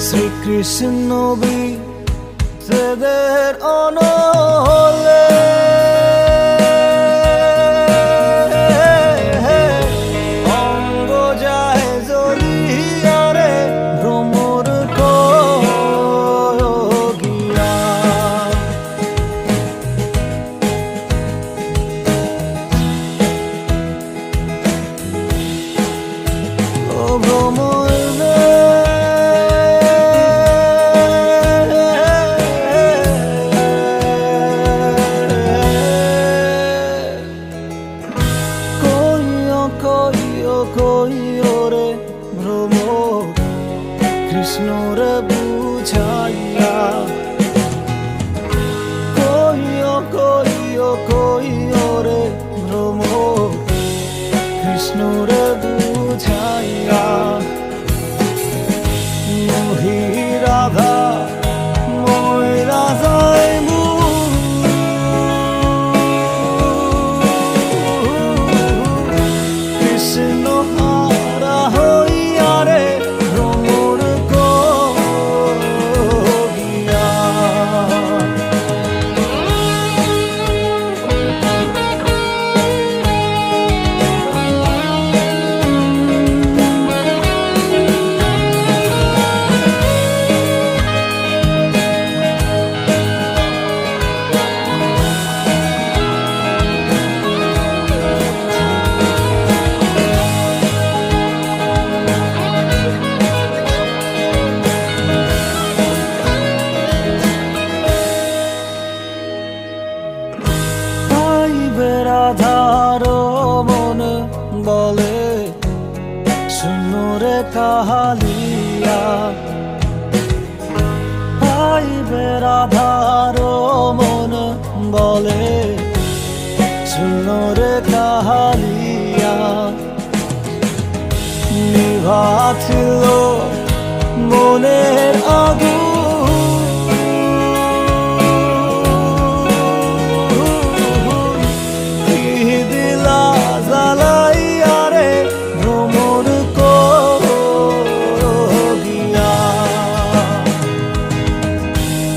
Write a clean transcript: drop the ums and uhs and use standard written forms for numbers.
শ্রীকৃষ্ণ বিচ্ছেদের অনলে অঙ্গ যায় জ্বলিয়া রে ভ্রমর গিয়া। ও ভ্রমর কইও রে ভ্রমর কৃষ্ণর বুঝাইয়া। কইও রে ভ্রমর কৃষ্ণর বুঝাইয়া। মোহি রাধা ময়রা যায় কৃষ্ণ হারা হইয়া রে ভ্রমর গিয়া। রাধার মন বলে শুনরে কাহালিয়া। পাইবে রাধার মন বলে শুনরে কাহালিয়া। নিভাছিল মনের আগে